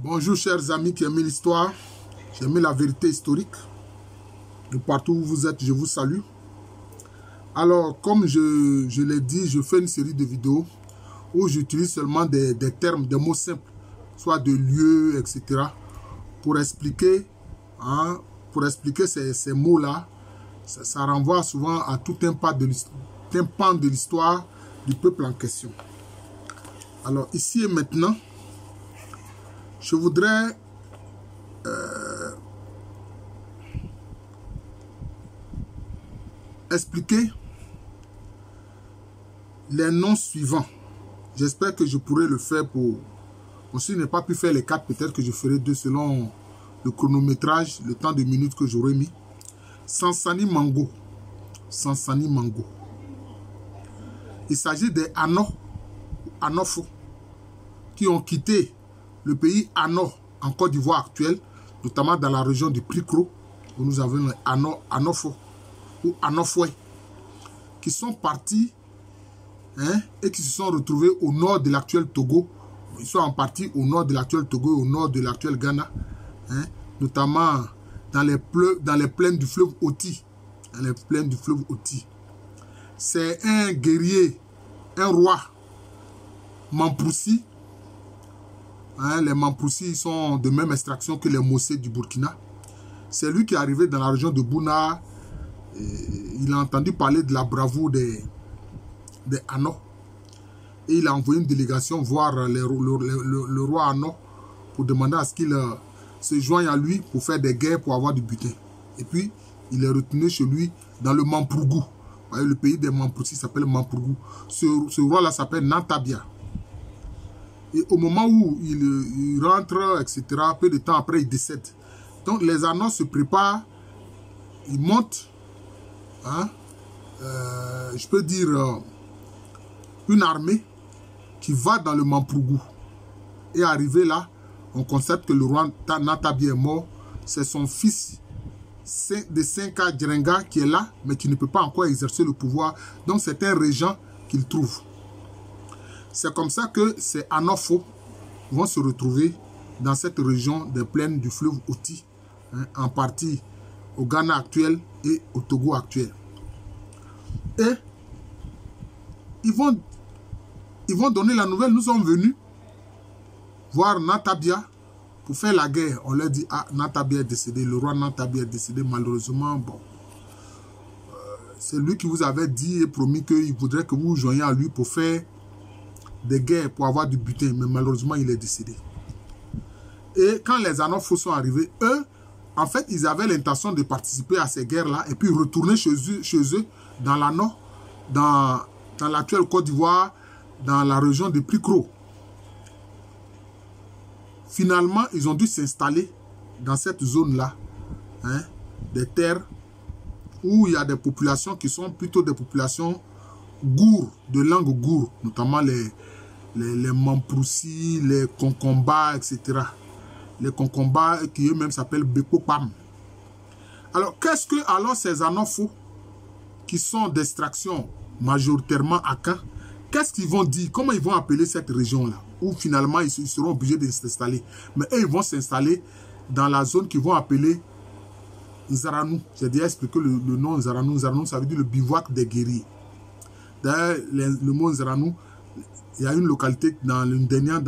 Bonjour chers amis qui aiment l'histoire, qui aiment la vérité historique. De partout où vous êtes, je vous salue. Alors, comme je l'ai dit, je fais une série de vidéos où j'utilise seulement des termes, des mots simples, soit de lieux, etc. Pour expliquer, ces mots-là. Ça renvoie souvent à tout un pan de l'histoire du peuple en question. Alors, ici et maintenant, je voudrais expliquer les noms suivants. J'espère que je pourrai le faire pour... Si je n'ai pas pu faire les 4, peut-être que je ferai 2 selon le chronométrage, le temps de minutes que j'aurai mis. Sansani Mango. Sansani Mango. Il s'agit des Anofo qui ont quitté le pays Ano en Côte d'Ivoire actuelle, notamment dans la région du Pricro, où nous avons les Anofo ou Anofoué, qui sont partis et qui se sont retrouvés au nord de l'actuel Togo. Ils sont en partie au nord de l'actuel Togo et au nord de l'actuel Ghana, notamment dans les plaines du fleuve Oti. Dans les plaines du fleuve Oti. C'est un guerrier, un roi Mamproussi. Les Mamproussi sont de même extraction que les Mossé du Burkina. C'est lui qui est arrivé dans la région de Bouna. Il a entendu parler de la bravoure des Ano. Et il a envoyé une délégation voir le roi Ano pour demander à ce qu'il se joigne à lui pour faire des guerres pour avoir du butin. Et puis, il est retourné chez lui dans le Mamprougou. Le pays des Mamproussi s'appelle Mamprougou. Ce roi-là s'appelle Nantabia. Et au moment où il rentre, etc., peu de temps après, il décède. Donc, les Ano se préparent, ils montent, je peux dire, une armée qui va dans le Mamprougou. Et arrivé là, on constate que le roi Nantabia est mort. C'est son fils de 5 Djerenga qui est là, mais qui ne peut pas encore exercer le pouvoir. Donc, c'est un régent qu'il trouve. C'est comme ça que ces Anofo vont se retrouver dans cette région des plaines du fleuve Oti, en partie au Ghana actuel et au Togo actuel. Et ils vont donner la nouvelle. Nous sommes venus voir Nantabia pour faire la guerre. On leur dit, ah, Nantabia est décédé, le roi Nantabia est décédé, malheureusement, bon. C'est lui qui vous avait dit et promis qu'il voudrait que vous vous joigniez à lui pour faire des guerres, pour avoir du butin, mais malheureusement, il est décédé. Et quand les Anofo sont arrivés, eux, en fait, ils avaient l'intention de participer à ces guerres-là et puis retourner chez eux dans l'Ano, dans l'actuelle Côte d'Ivoire, dans la région de Pricro. Finalement, ils ont dû s'installer dans cette zone-là, des terres où il y a des populations qui sont plutôt des populations gour, de langue gour, notamment les Mamproussi, les Konkomba, etc. Les Konkomba qui eux-mêmes s'appellent Bekopam. Alors, qu'est-ce que alors ces Anofo qui sont d'extraction majoritairement Akan, qu'est-ce qu'ils vont dire? Comment ils vont appeler cette région-là? Où finalement ils seront obligés de s'installer. Mais eux, ils vont s'installer dans la zone qu'ils vont appeler Nzaranou. J'ai déjà expliqué le nom Nzaranou. Nzaranou, ça veut dire le bivouac des guerriers. D'ailleurs, le mot Nzaranou, il y a une localité dans la Nindenia,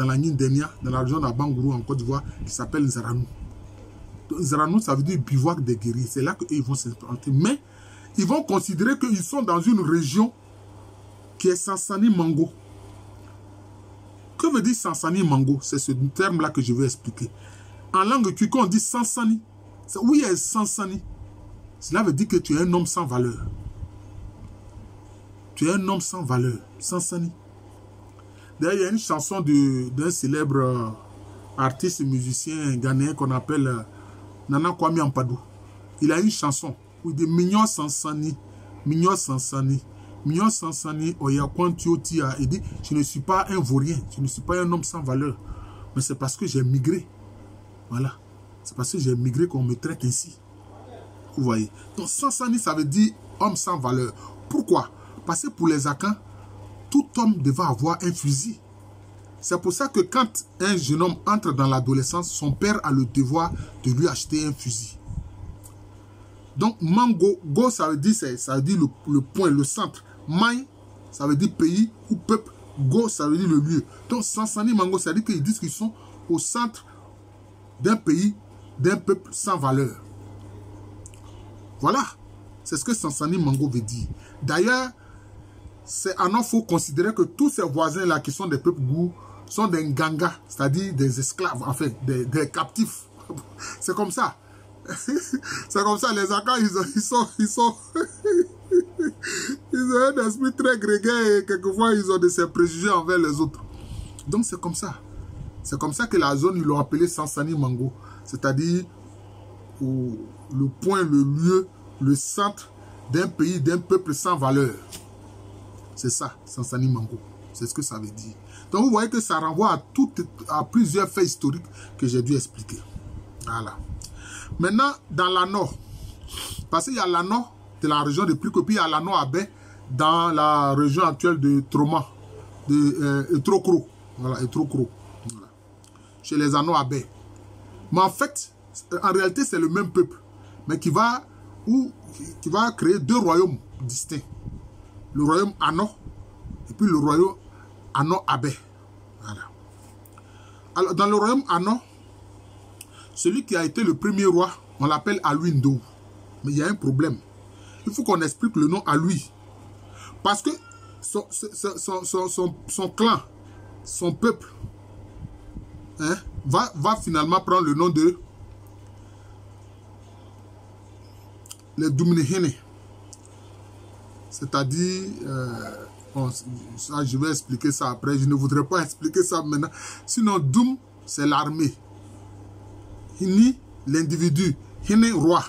dans la région d'Abangourou, en Côte d'Ivoire, qui s'appelle Nzaranou. Nzaranou, ça veut dire bivouac des guerriers. C'est là qu'ils vont s'implanter. Mais ils vont considérer qu'ils sont dans une région qui est Sansani Mango. Que veut dire Sansani Mango? C'est ce terme-là que je vais expliquer. En langue cuico, on dit Sansani. Oui, il Sansani. Cela veut dire que tu es un homme sans valeur. Tu es un homme sans valeur. Sansani. D'ailleurs, il y a une chanson d'un célèbre artiste musicien ghanéen qu'on appelle Nana Kwame Ampadu. Il a une chanson où il dit Mignon Sansani, Mignon Sansani. Mignon Sansani, Oyakwantiotia, il dit, je ne suis pas un vaurien, je ne suis pas un homme sans valeur, mais c'est parce que j'ai migré. Voilà. C'est parce que j'ai migré qu'on me traite ainsi. Vous voyez. Donc, Sansani, ça veut dire homme sans valeur. Pourquoi? Parce que pour les Akans, tout homme devait avoir un fusil. C'est pour ça que quand un jeune homme entre dans l'adolescence, son père a le devoir de lui acheter un fusil. Donc, Mango, Go, ça veut dire le point, le centre. Mai, ça veut dire pays ou peuple. Go, ça veut dire le lieu. Donc, Sansani Mango, ça veut dire qu'ils disent qu'ils sont au centre d'un pays, d'un peuple sans valeur. Voilà. C'est ce que Sansani Mango veut dire. D'ailleurs, il faut considérer que tous ces voisins-là qui sont des peuples Gou sont des Nganga, c'est-à-dire des esclaves, en fait, des captifs. C'est comme ça. C'est comme ça, les Akans, ils ont un esprit très grégaire et quelquefois ils ont de ces préjugés envers les autres. Donc c'est comme ça. C'est comme ça que la zone, ils l'ont appelée Sansani Mango. C'est-à-dire le point, le lieu, le centre d'un pays, d'un peuple sans valeur. C'est ça, Sansani Mango. C'est ce que ça veut dire. Donc vous voyez que ça renvoie à plusieurs faits historiques que j'ai dû expliquer. Voilà. Maintenant, dans l'Ano, parce qu'il y a l'Ano de la région de Pliko, puis il y a l'Ano Abé dans la région actuelle de Troma, de Etrokro. Voilà, Etrokro. Voilà. Chez les Ano Abé. Mais en fait, en réalité, c'est le même peuple, mais qui va créer deux royaumes distincts. Le royaume Ano et puis le royaume Ano Abé. Voilà. Alors, dans le royaume Ano, celui qui a été le premier roi, on l'appelle Aluindou. Mais il y a un problème. Il faut qu'on explique le nom à lui. Parce que son clan, son peuple, hein, va finalement prendre le nom de les Doumnihene. C'est-à-dire, bon, ça, je vais expliquer ça après. Je ne voudrais pas expliquer ça maintenant. Sinon, Doum, c'est l'armée. Hini, l'individu. Hini, roi.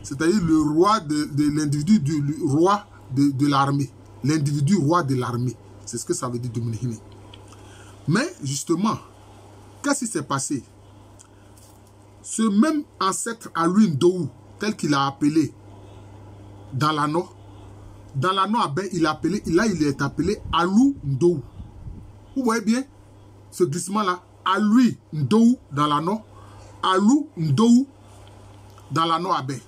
C'est-à-dire le roi de l'individu, le roi de l'armée. L'individu roi de l'armée. C'est ce que ça veut dire Doumnihene. Mais, justement, qu'est-ce qui s'est passé? Ce même ancêtre Aluindou, tel qu'il a appelé dans l'Ano Abé, il est appelé Aluindou. Vous voyez bien ce glissement-là? Aluindou dans l'Ano, Aluindou dans l'Ano Abé.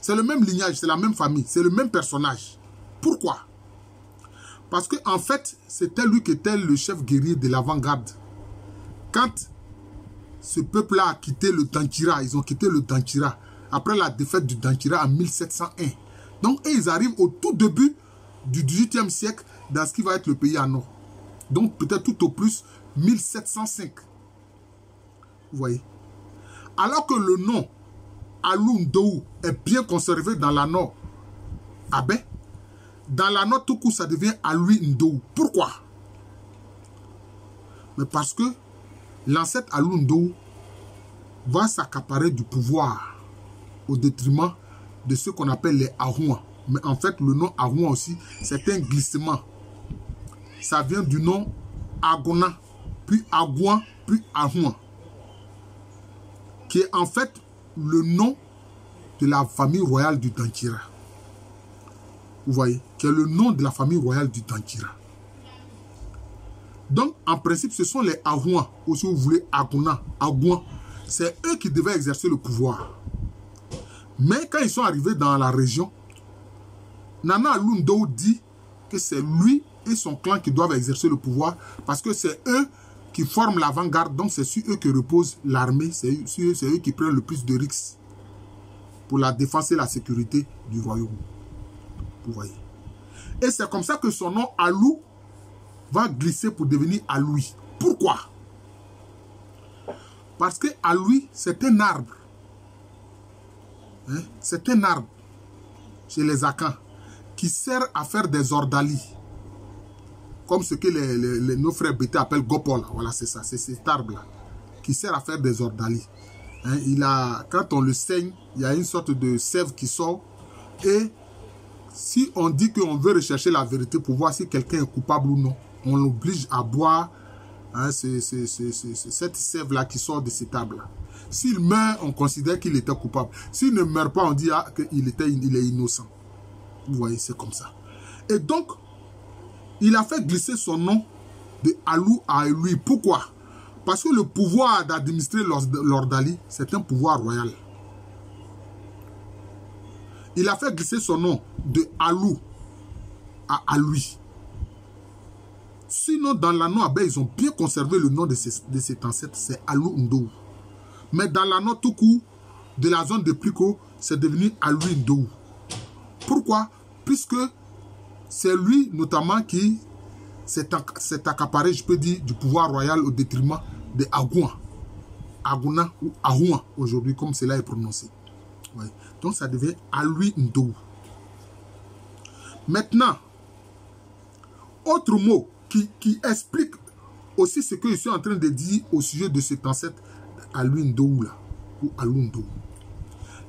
C'est le même lignage, c'est la même famille, c'est le même personnage. Pourquoi? Parce qu'en fait, c'était lui qui était le chef guerrier de l'avant-garde. Quand ce peuple-là a quitté le Dankira, ils ont quitté le Dankira après la défaite du Dankira en 1701. Donc, ils arrivent au tout début du XVIIIe siècle dans ce qui va être le pays Ano. Donc, peut-être tout au plus 1705. Vous voyez? Alors que le nom Aluindou est bien conservé dans l'Ano Abé, dans l'Ano tout coup, ça devient Aluindou. Pourquoi? Mais parce que l'ancêtre Aluindou va s'accaparer du pouvoir au détriment de ce qu'on appelle les Ahouans. Mais en fait, le nom Ahouan aussi, c'est un glissement. Ça vient du nom Agona, puis Agouan, puis Ahouan, qui est en fait le nom de la famille royale du Dankira. Vous voyez, qui est le nom de la famille royale du Dankira. Donc, en principe, ce sont les Ahouans, ou si vous voulez, Agona, Agouan. C'est eux qui devaient exercer le pouvoir. Mais quand ils sont arrivés dans la région, Nana Aluindou dit que c'est lui et son clan qui doivent exercer le pouvoir parce que c'est eux qui forment l'avant-garde, donc c'est sur eux que repose l'armée, c'est eux qui prennent le plus de risques pour la défense et la sécurité du royaume. Vous voyez. Et c'est comme ça que son nom Alou va glisser pour devenir Aloui. Pourquoi? Parce que Aloui, c'est un arbre. Hein? C'est un arbre chez les Akans qui sert à faire des ordalis. Comme ce que nos frères Bété appellent Gopol. Voilà, c'est ça. C'est cet arbre-là qui sert à faire des ordalis. Hein? Quand on le saigne, il y a une sorte de sève qui sort. Et si on dit qu'on veut rechercher la vérité pour voir si quelqu'un est coupable ou non, on l'oblige à boire cette sève-là qui sort de cet arbre-là. S'il meurt, on considère qu'il était coupable. S'il ne meurt pas, on dit qu'il est innocent. Vous voyez, c'est comme ça. Et donc, il a fait glisser son nom de Alou à lui. Pourquoi? Parce que le pouvoir d'administrer Lord Dali, c'est un pouvoir royal. Il a fait glisser son nom de Alou à Alui. Sinon, dans l'anneau Abé, ils ont bien conservé le nom de cet ancêtre, c'est Alou Ndou. Mais dans l'anneau tout court de la zone de Priko, c'est devenu Alui Ndou. Pourquoi? Puisque c'est lui notamment qui s'est accaparé, je peux dire, du pouvoir royal au détriment de Agouan. Agouna ou Ahouan aujourd'hui, comme cela est prononcé. Ouais. Donc ça devient Alui Ndou. Maintenant, autre mot qui explique aussi ce que je suis en train de dire au sujet de cet ancêtre Alui Ndou là, ou Alou Ndou.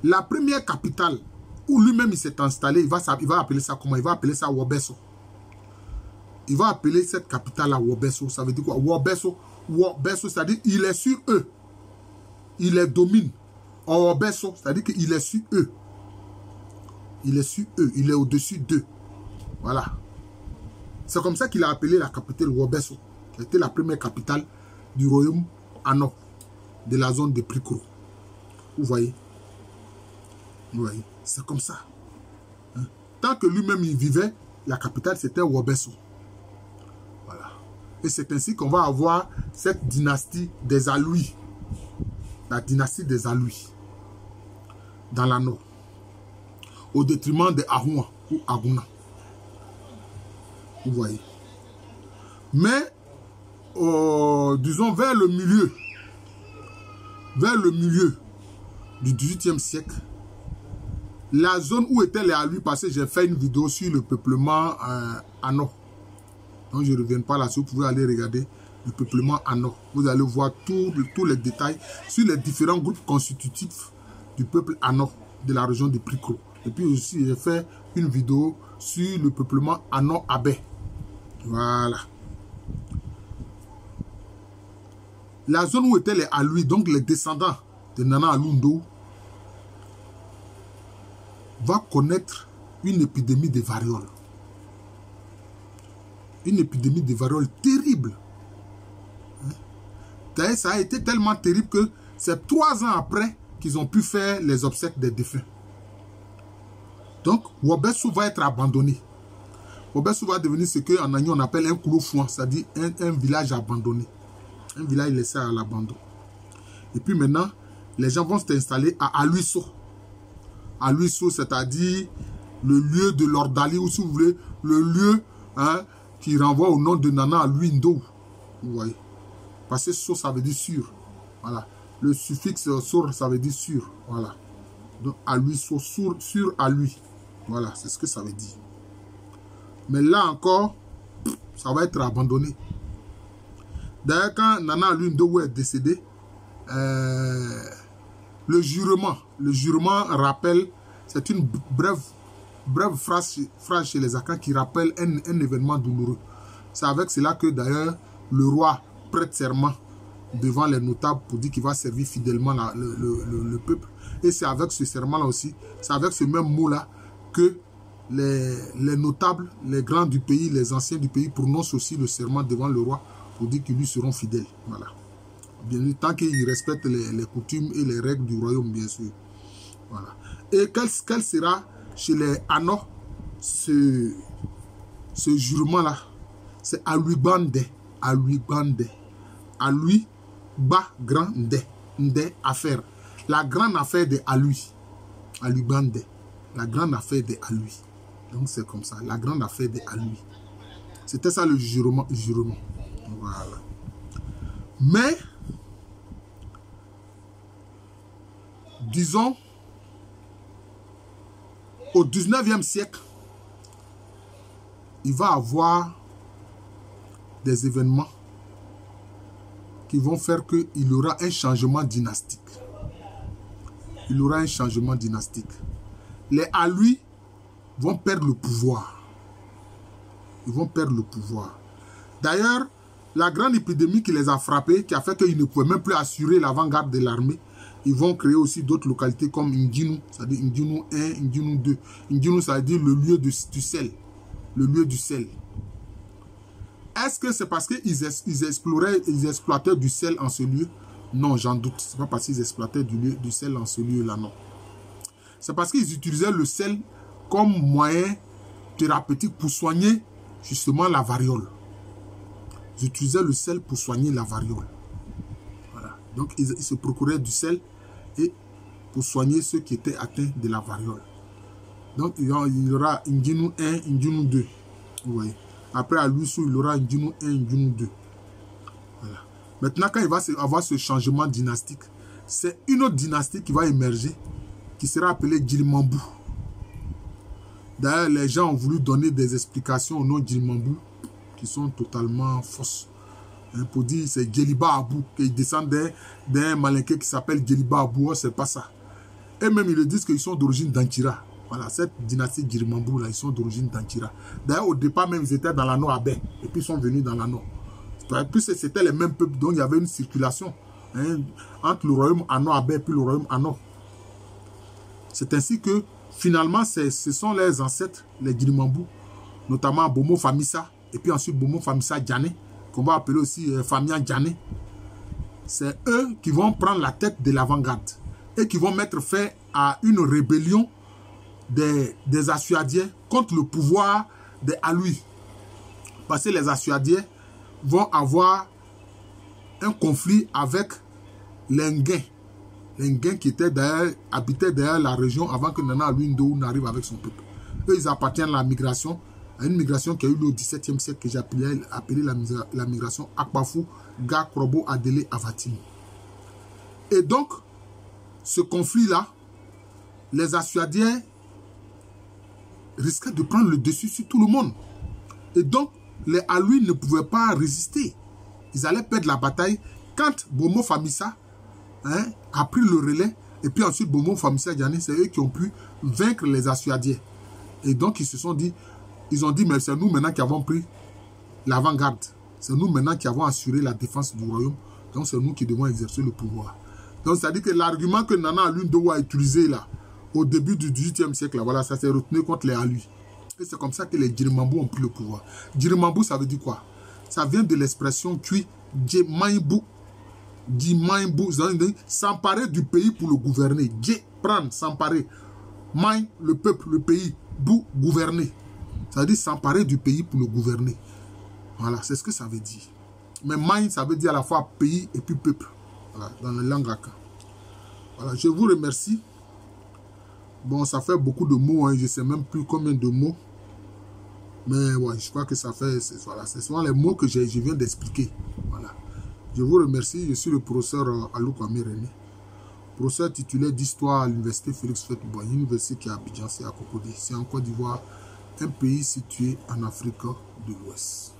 La première capitale où lui-même il s'est installé, il va appeler ça comment? Il va appeler ça Wobeso. Il va appeler cette capitale-là Wobeso. Ça veut dire quoi? Wobeso, c'est-à-dire il est sur eux. Il les domine. Wobeso, c'est-à-dire qu'il est sur eux. Il est sur eux. Il est au-dessus d'eux. Voilà. C'est comme ça qu'il a appelé la capitale Wobeso. Qui était la première capitale du royaume Ano, de la zone de Prikro. Vous voyez? Vous voyez? C'est comme ça. Hein? Tant que lui-même il vivait, la capitale c'était Wobeso. Voilà. Et c'est ainsi qu'on va avoir cette dynastie des Alui. La dynastie des Alui. Dans l'anneau. Au détriment des Ahouan ou Aguna. Vous voyez. Mais, disons, vers le milieu du XVIIIe siècle, la zone où étaient les Alui, parce que j'ai fait une vidéo sur le peuplement Ano. Donc je ne reviens pas là-dessus, vous pouvez aller regarder le peuplement Ano. Vous allez voir tous les détails sur les différents groupes constitutifs du peuple Ano de la région de Prikro. Et puis aussi, j'ai fait une vidéo sur le peuplement Ano Abé. Voilà. La zone où étaient les Alui, donc les descendants de Nana Alou Ndou, va connaître une épidémie de variole. Une épidémie de variole terrible. Ça a été tellement terrible que c'est 3 ans après qu'ils ont pu faire les obsèques des défunts. Donc, Wobeso va être abandonné. Wobeso va devenir ce qu'en Agnon on appelle un couloir, c'est-à-dire un village abandonné. Un village laissé à l'abandon. Et puis maintenant, les gens vont s'installer à Aluiso. Aluiso, c'est-à-dire le lieu de Lord Dali, ou si vous voulez, le lieu qui renvoie au nom de Nana Alui Ndou. Vous voyez. Parce que so, ça veut dire sur. Voilà. Le suffixe sur, ça veut dire sur. Voilà. Donc, Aluiso, sur Alui. Voilà, c'est ce que ça veut dire. Mais là encore, ça va être abandonné. D'ailleurs, quand Nana Alui Ndou est décédé, le jurement rappelle, c'est une brève phrase chez les Akans qui rappelle un événement douloureux. C'est avec cela que d'ailleurs le roi prête serment devant les notables pour dire qu'il va servir fidèlement le peuple. Et c'est avec ce serment-là aussi, c'est avec ce même mot-là que les notables, les grands du pays, les anciens du pays prononcent aussi le serment devant le roi pour dire qu'ils lui seront fidèles. Voilà. Bien sûr, tant qu'ils respectent les coutumes et les règles du royaume, bien sûr. Voilà. Et quel sera chez les Ano ce jurement-là? C'est Aluibande. Aluibande. Alui, bas, grand, Ndé, affaire. La grande affaire de Alui. Aluibande. La grande affaire de Alui. Donc c'est comme ça. La grande affaire de Alui. C'était ça le jurement. Voilà. Mais, disons, au 19e siècle, il va y avoir des événements qui vont faire qu'il y aura un changement dynastique. Il y aura un changement dynastique. Les Alui vont perdre le pouvoir. Ils vont perdre le pouvoir. D'ailleurs, la grande épidémie qui les a frappés, qui a fait qu'ils ne pouvaient même plus assurer l'avant-garde de l'armée, ils vont créer aussi d'autres localités comme Ndjinou, c'est-à-dire Ndjinou 1, Ndjinou 2. Ndjinou, ça veut dire le lieu du sel. Le lieu du sel. Est-ce que c'est parce qu'ils exploitaient du sel en ce lieu? Non, j'en doute. Ce n'est pas parce qu'ils exploitaient du sel en ce lieu-là, non. C'est parce qu'ils utilisaient le sel comme moyen thérapeutique pour soigner justement la variole. Ils utilisaient le sel pour soigner la variole. Voilà. Donc, ils se procuraient du sel et pour soigner ceux qui étaient atteints de la variole. Donc, il y aura Ndjinou 1, Ndjinou 2. Vous voyez. Après, à Luissou, il y aura Ndjinou 1, Ndjinou 2. Voilà. Maintenant, quand il va avoir ce changement dynastique, c'est une autre dynastie qui va émerger, qui sera appelée Djilimambou. D'ailleurs, les gens ont voulu donner des explications au nom de Djilimambou qui sont totalement fausses. Hein, pour dire c'est Djeliba Abou, qu'ils descendent d'un malinqué qui s'appelle Djeliba Abou, c'est pas ça. Et même ils le disent qu'ils sont d'origine d'Antira. Voilà, cette dynastie Djilimambou là, ils sont d'origine d'Antira. D'ailleurs, au départ même, ils étaient dans l'anneau Abé, et puis ils sont venus dans l'anneau. Puis c'était les mêmes peuples, donc il y avait une circulation entre le royaume Anno Abé et puis le royaume Anno. C'est ainsi que finalement, ce sont les ancêtres, les Djilimambou, notamment Bomo Famissa, et puis ensuite Bomo Famissa Diané, qu'on va appeler aussi Famia Diané. C'est eux qui vont prendre la tête de l'avant-garde et qui vont mettre fin à une rébellion des Assuadiens contre le pouvoir des Alui. Parce que les Assuadiens vont avoir un conflit avec les Nguins. Les Nguins qui habitaient derrière la région avant que Nana Aluindou n'arrive avec son peuple. Eux, ils appartiennent à la migration, à une migration qui a eu lieu au XVIIe siècle, que j'ai appelé la migration Akbafou, Ga, Krobo, Adélé, Avatini. Et donc, ce conflit-là, les Assuadiens risquaient de prendre le dessus sur tout le monde. Et donc, les Alui ne pouvaient pas résister. Ils allaient perdre la bataille quand Bomo Famissa a pris le relais. Et puis ensuite, Bomo Famissa Diané, c'est eux qui ont pu vaincre les Assuadiens. Et donc, ils ont dit, mais c'est nous maintenant qui avons pris l'avant-garde. C'est nous maintenant qui avons assuré la défense du royaume. Donc, c'est nous qui devons exercer le pouvoir. Donc, c'est-à-dire que l'argument que Nana Aluindou a utilisé là, au début du XVIIIe siècle, là, voilà, ça s'est retenu contre les Alui. Et c'est comme ça que les Djilimambou ont pris le pouvoir. Djilimambou, ça veut dire quoi? Ça vient de l'expression Tui, Djemaïbou. Djimaïbou, s'emparer du pays pour le gouverner. Dje, prendre, s'emparer. Maï, le peuple, le pays. Bou, gouverner. Ça veut dire s'emparer du pays pour le gouverner. Voilà, c'est ce que ça veut dire. Mais Maï, ça veut dire à la fois pays et puis peuple. Voilà, dans la langue Aka. Voilà, je vous remercie. Bon, ça fait beaucoup de mots, hein, je ne sais même plus combien de mots. Mais ouais, je crois que ça fait... Voilà, c'est souvent les mots que je viens d'expliquer. Voilà. Je vous remercie. Je suis le professeur Alou Kwame René, professeur titulaire d'histoire à l'université Félix Houphouët-Boigny, université qui est à Abidjan, c'est à Cocody. C'est en Côte d'Ivoire, un pays situé en Afrique de l'Ouest.